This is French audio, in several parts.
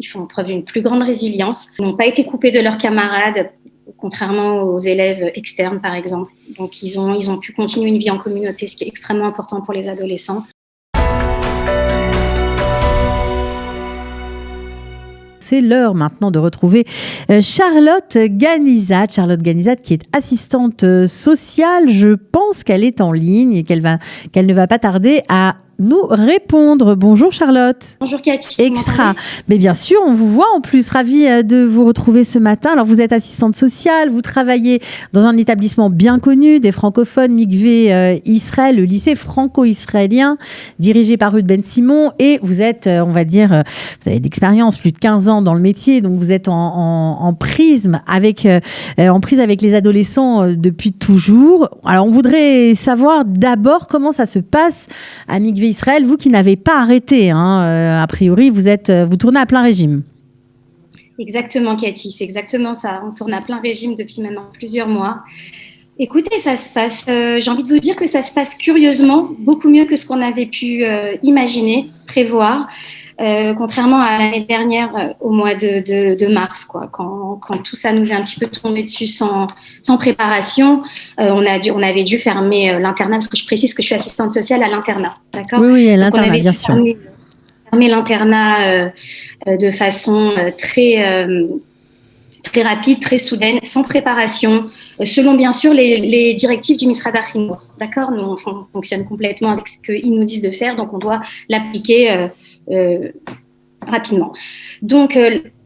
Ils font preuve d'une plus grande résilience. Ils n'ont pas été coupés de leurs camarades, contrairement aux élèves externes, par exemple. Donc, ils ont pu continuer une vie en communauté, ce qui est extrêmement important pour les adolescents. C'est l'heure maintenant de retrouver Charlotte Ganizat. Charlotte Ganizat qui est assistante sociale. Je pense qu'elle est en ligne et qu'elle ne va pas tarder à nous répondre. Bonjour Charlotte. Bonjour Cathy. Extra. Mais bien sûr, on vous voit en plus. Ravie de vous retrouver ce matin. Alors vous êtes assistante sociale, vous travaillez dans un établissement bien connu des francophones, Mikvé Israël, le lycée franco-israélien, dirigé par Ruth Ben Simon. Et vous êtes, on va dire, vous avez de l'expérience, plus de 15 ans dans le métier, donc vous êtes en prise avec les adolescents depuis toujours. Alors on voudrait savoir d'abord comment ça se passe à Mikvé Israël, vous qui n'avez pas arrêté, a priori, vous tournez à plein régime. Exactement, Cathy, c'est exactement ça. On tourne à plein régime depuis maintenant plusieurs mois. Écoutez, ça se passe, j'ai envie de vous dire que ça se passe curieusement, beaucoup mieux que ce qu'on avait pu imaginer, prévoir. Contrairement à l'année dernière, au mois de mars, quoi, quand tout ça nous est un petit peu tombé dessus sans préparation, on avait dû fermer l'internat, parce que je précise que je suis assistante sociale à l'internat, d'accord ? Oui, à l'internat, bien sûr. Fermer l'internat de façon très rapide, très soudaine, sans préparation, selon bien sûr les directives du Misrad Hachinour. D'accord ? Nous, on fonctionne complètement avec ce qu'ils nous disent de faire, donc on doit l'appliquer rapidement. Donc,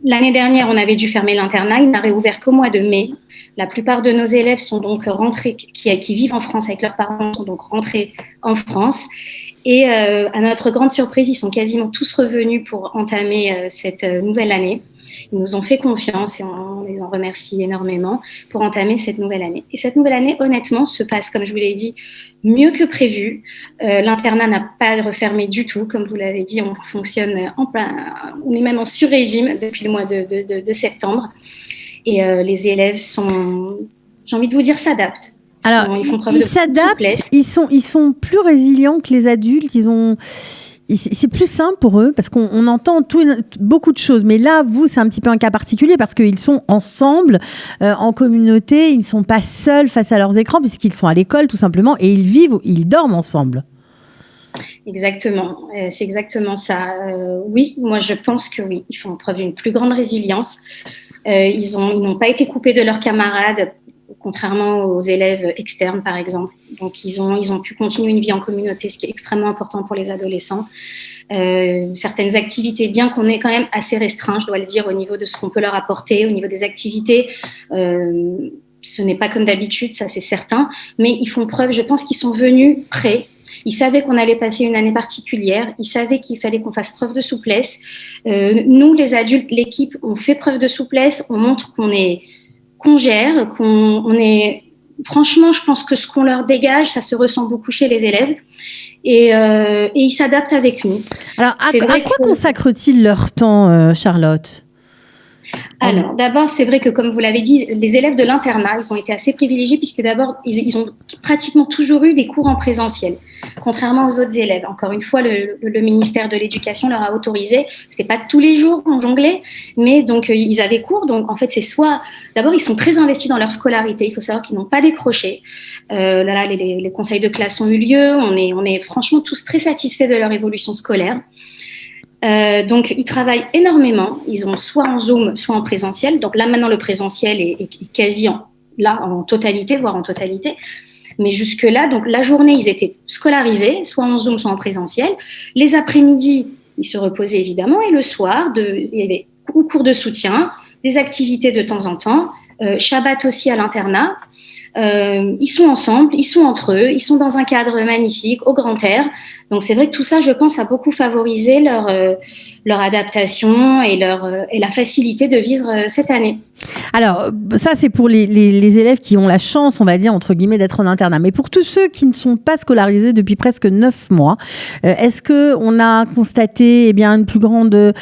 l'année dernière, on avait dû fermer l'internat. Il n'a réouvert qu'au mois de mai. La plupart de nos élèves sont donc rentrés, qui vivent en France avec leurs parents, sont donc rentrés en France. Et à notre grande surprise, ils sont quasiment tous revenus pour entamer cette nouvelle année. Ils nous ont fait confiance et on les en remercie énormément pour entamer cette nouvelle année. Et cette nouvelle année, honnêtement, se passe, comme je vous l'ai dit, mieux que prévu. L'internat n'a pas refermé du tout. Comme vous l'avez dit, on fonctionne on est même en sur-régime depuis le mois de septembre. Et les élèves j'ai envie de vous dire, s'adaptent. Alors, ils s'adaptent, ils sont plus résilients que les adultes, c'est plus simple pour eux parce qu'on entend beaucoup de choses. Mais là, vous, c'est un petit peu un cas particulier parce qu'ils sont ensemble, en communauté. Ils ne sont pas seuls face à leurs écrans puisqu'ils sont à l'école tout simplement et ils dorment ensemble. Exactement, c'est exactement ça. Oui, moi je pense que oui, ils font preuve d'une plus grande résilience. Ils n'ont pas été coupés de leurs camarades, contrairement aux élèves externes, par exemple. Donc, ils ont pu continuer une vie en communauté, ce qui est extrêmement important pour les adolescents. Certaines activités, bien qu'on est quand même assez restreint, je dois le dire, au niveau de ce qu'on peut leur apporter, au niveau des activités, ce n'est pas comme d'habitude, ça c'est certain, mais ils font preuve, je pense qu'ils sont venus prêts. Ils savaient qu'on allait passer une année particulière. Ils savaient qu'il fallait qu'on fasse preuve de souplesse. Nous, les adultes, l'équipe, on fait preuve de souplesse. On montre qu'on gère, qu'on est... Franchement, je pense que ce qu'on leur dégage, ça se ressent beaucoup chez les élèves. Et ils s'adaptent avec nous. Alors, à quoi consacrent-ils leur temps, Charlotte ? Alors, d'abord, c'est vrai que, comme vous l'avez dit, les élèves de l'internat, ils ont été assez privilégiés puisque d'abord, ils ont pratiquement toujours eu des cours en présentiel, contrairement aux autres élèves. Encore une fois, le ministère de l'Éducation leur a autorisé. C'était pas tous les jours qu'on jonglait, mais donc ils avaient cours. Donc, en fait, d'abord, ils sont très investis dans leur scolarité. Il faut savoir qu'ils n'ont pas décroché. Les conseils de classe ont eu lieu. On est franchement tous très satisfaits de leur évolution scolaire. Donc, ils travaillent énormément. Ils ont soit en Zoom, soit en présentiel. Donc là, maintenant, le présentiel est quasi en totalité, voire en totalité. Mais jusque-là, donc la journée, ils étaient scolarisés, soit en Zoom, soit en présentiel. Les après-midi, ils se reposaient évidemment. Et le soir, il y avait cours de soutien, des activités de temps en temps. Shabbat aussi à l'internat. Ils sont ensemble, ils sont entre eux, ils sont dans un cadre magnifique, au grand air. Donc c'est vrai que tout ça, je pense, a beaucoup favorisé leur adaptation et la facilité de vivre cette année. Alors, ça, c'est pour les élèves qui ont la chance, on va dire, entre guillemets, d'être en internat. Mais pour tous ceux qui ne sont pas scolarisés depuis presque 9 mois, est-ce qu'on a constaté une plus grande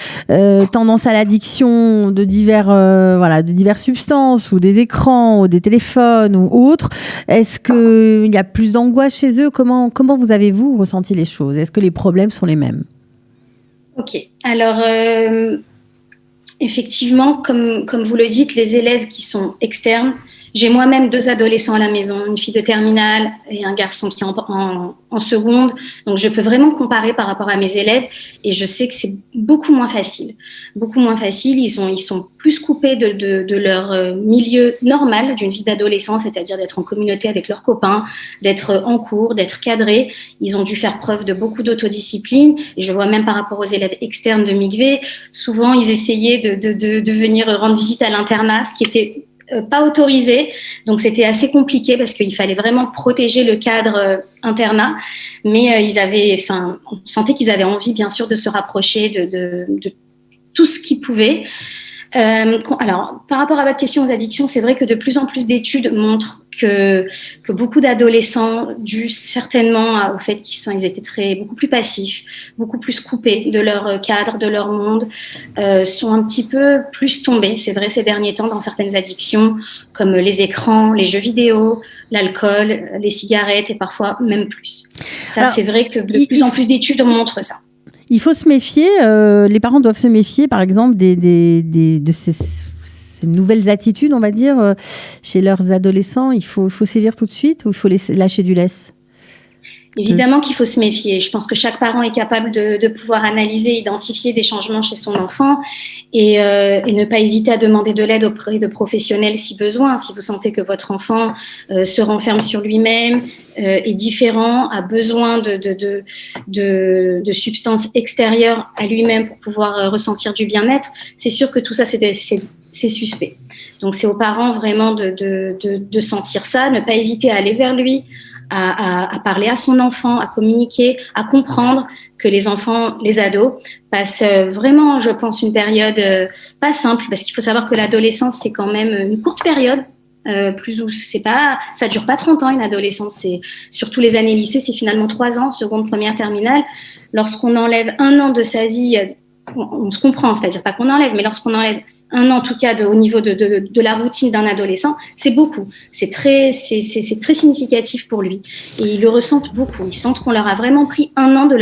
tendance à l'addiction de diverses substances ou des écrans ou des téléphones ou autres ? Est-ce qu'il y a plus d'angoisse chez eux ? Comment vous avez-vous ressenti les choses ? Est-ce que les problèmes sont les mêmes ? Ok. Alors... effectivement, comme vous le dites, les élèves qui sont externes, j'ai moi-même 2 adolescents à la maison, une fille de terminale et un garçon qui est en seconde. Donc, je peux vraiment comparer par rapport à mes élèves et je sais que c'est beaucoup moins facile. Beaucoup moins facile. Ils sont plus coupés de leur milieu normal d'une vie d'adolescent, c'est-à-dire d'être en communauté avec leurs copains, d'être en cours, d'être cadrés. Ils ont dû faire preuve de beaucoup d'autodiscipline. Et je vois même par rapport aux élèves externes de MIGV, souvent, ils essayaient de venir rendre visite à l'internat, ce qui était pas autorisé, donc c'était assez compliqué parce qu'il fallait vraiment protéger le cadre internat, mais on sentait qu'ils avaient envie bien sûr de se rapprocher de tout ce qu'ils pouvaient. Alors, par rapport à votre question aux addictions, c'est vrai que de plus en plus d'études montrent que beaucoup d'adolescents, dû certainement au fait qu'ils étaient beaucoup plus passifs, beaucoup plus coupés de leur cadre, de leur monde, sont un petit peu plus tombés, c'est vrai, ces derniers temps, dans certaines addictions, comme les écrans, les jeux vidéo, l'alcool, les cigarettes et parfois même plus. Ça, alors, c'est vrai que de plus en plus d'études montrent ça. Il faut se méfier, les parents doivent se méfier, par exemple, de ces nouvelles attitudes, on va dire, chez leurs adolescents. Il faut sévir tout de suite ou il faut lâcher du lest? Évidemment qu'il faut se méfier. Je pense que chaque parent est capable de pouvoir analyser, identifier des changements chez son enfant et ne pas hésiter à demander de l'aide auprès de professionnels si besoin. Si vous sentez que votre enfant se renferme sur lui-même, est différent, a besoin de substances extérieures à lui-même pour pouvoir ressentir du bien-être, c'est sûr que tout ça, c'est suspect. Donc, c'est aux parents vraiment de sentir ça, ne pas hésiter à aller vers lui, à parler à son enfant, à communiquer, à comprendre que les enfants, les ados, passent vraiment, je pense, une période pas simple, parce qu'il faut savoir que l'adolescence, c'est quand même une courte période. Ça dure pas 30 ans une adolescence, c'est surtout les années lycée, c'est finalement 3 ans, seconde, première, terminale. Lorsqu'on enlève 1 an de sa vie, on se comprend, c'est-à-dire pas qu'on enlève, mais lorsqu'on enlève 1 an en tout cas au niveau de la routine d'un adolescent, c'est beaucoup, c'est très significatif pour lui et ils le ressentent beaucoup, ils sentent qu'on leur a vraiment pris 1 an de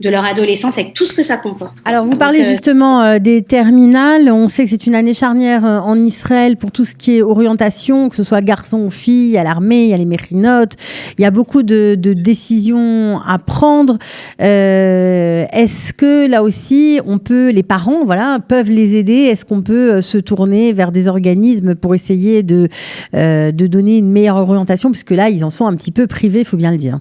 leur adolescence avec tout ce que ça comporte. Alors, vous parlez justement des terminales. On sait que c'est une année charnière en Israël pour tout ce qui est orientation, que ce soit garçon ou fille, il y a l'armée, il y a les mérinotes, il y a beaucoup de décisions à prendre. Est-ce que là aussi, les parents, peuvent les aider? Est-ce qu'on peut se tourner vers des organismes pour essayer de donner une meilleure orientation? Puisque là, ils en sont un petit peu privés, il faut bien le dire.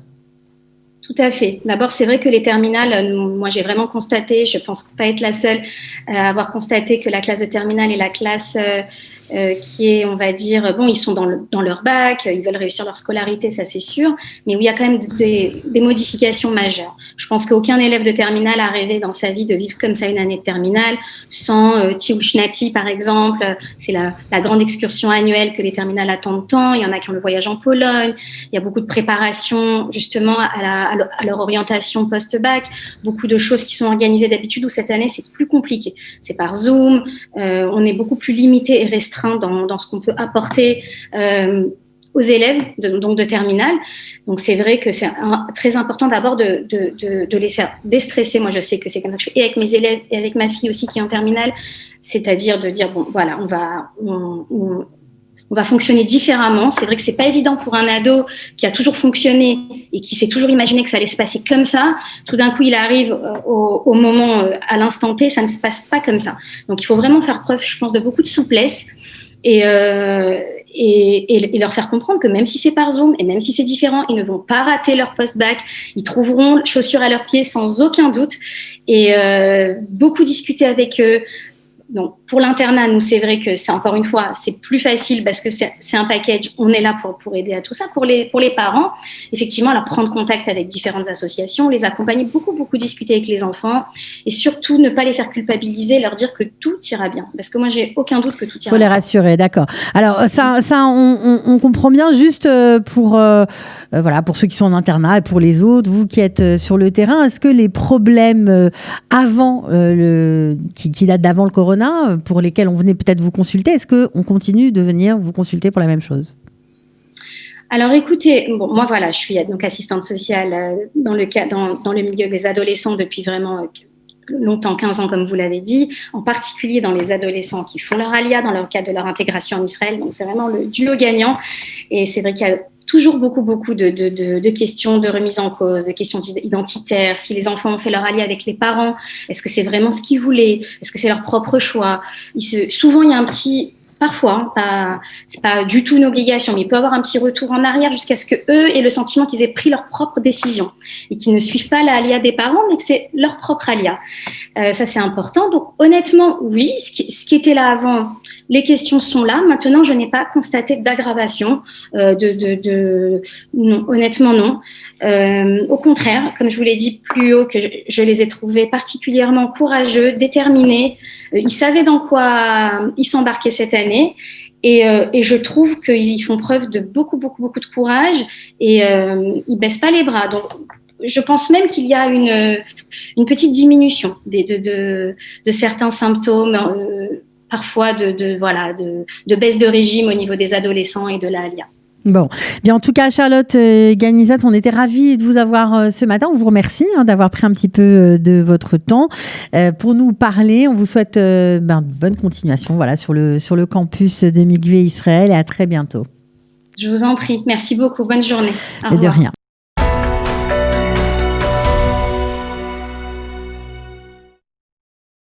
Tout à fait. D'abord, c'est vrai que les terminales, moi j'ai vraiment constaté, je pense pas être la seule à avoir constaté que la classe de terminale est la classe qui est, on va dire, bon, ils sont dans leur bac, ils veulent réussir leur scolarité, ça c'est sûr, mais où il y a quand même des modifications majeures. Je pense qu'aucun élève de terminale a rêvé dans sa vie de vivre comme ça une année de terminale, sans Tiul Shnati par exemple, c'est la grande excursion annuelle que les terminales attendent tant, il y en a qui ont le voyage en Pologne, il y a beaucoup de préparation justement à leur orientation post-bac, beaucoup de choses qui sont organisées d'habitude où cette année c'est plus compliqué, c'est par Zoom, on est beaucoup plus limité et restreint dans ce qu'on peut apporter aux élèves de terminale. Donc, c'est vrai que c'est très important d'abord de les faire déstresser. Moi, je sais que c'est comme ça que je fais, et avec mes élèves et avec ma fille aussi qui est en terminale, c'est-à-dire de dire, bon, voilà, on va fonctionner différemment. C'est vrai que c'est pas évident pour un ado qui a toujours fonctionné et qui s'est toujours imaginé que ça allait se passer comme ça. Tout d'un coup, il arrive au moment, à l'instant T, ça ne se passe pas comme ça. Donc, il faut vraiment faire preuve, je pense, de beaucoup de souplesse et leur faire comprendre que même si c'est par Zoom et même si c'est différent, ils ne vont pas rater leur post-bac. Ils trouveront chaussures à leurs pieds sans aucun doute et beaucoup discuter avec eux. Donc, pour l'internat, nous, c'est vrai que c'est encore une fois, c'est plus facile parce que c'est un package. On est là pour aider à tout ça. Pour les parents, effectivement, alors prendre contact avec différentes associations, les accompagner, beaucoup discuter avec les enfants et surtout ne pas les faire culpabiliser, leur dire que tout ira bien. Parce que moi, j'ai aucun doute que tout ira bien. Faut les rassurer, d'accord. Alors, ça on comprend bien juste pour ceux qui sont en internat et pour les autres, vous qui êtes sur le terrain, est-ce que les problèmes avant qui datent d'avant le corona, pour lesquels on venait peut-être vous consulter, est-ce qu'on continue de venir vous consulter pour la même chose? Alors écoutez, bon, moi voilà, je suis donc assistante sociale dans le milieu des adolescents depuis vraiment longtemps, 15 ans comme vous l'avez dit, en particulier dans les adolescents qui font leur alia dans le cadre de leur intégration en Israël. Donc c'est vraiment le duo gagnant. Et c'est vrai qu'il y a toujours beaucoup de questions de remise en cause, de questions identitaires. Si les enfants ont fait leur alia avec les parents, est-ce que c'est vraiment ce qu'ils voulaient? Est-ce que c'est leur propre choix? Souvent, il y a un petit... Parfois, c'est pas du tout une obligation, mais il peut y avoir un petit retour en arrière jusqu'à ce qu'eux aient le sentiment qu'ils aient pris leur propre décision et qu'ils ne suivent pas la alia des parents, mais que c'est leur propre alia. Ça, c'est important. Donc, honnêtement, oui, ce qui était là avant, les questions sont là. Maintenant, je n'ai pas constaté d'aggravation. Non, honnêtement, non. Au contraire, comme je vous l'ai dit plus haut, que je les ai trouvés particulièrement courageux, déterminés. Ils savaient dans quoi ils s'embarquaient cette année. Et je trouve qu'ils font preuve de beaucoup de courage et ils baissent pas les bras. Donc, je pense même qu'il y a une petite diminution de certains symptômes, parfois de baisse de régime au niveau des adolescents et de la ALIA. Bon, bien en tout cas, Charlotte Ganizat, on était ravis de vous avoir ce matin. On vous remercie d'avoir pris un petit peu de votre temps pour nous parler. On vous souhaite bonne continuation sur le campus de Mikvé Israël et à très bientôt. Je vous en prie. Merci beaucoup. Bonne journée. Au revoir. De rien.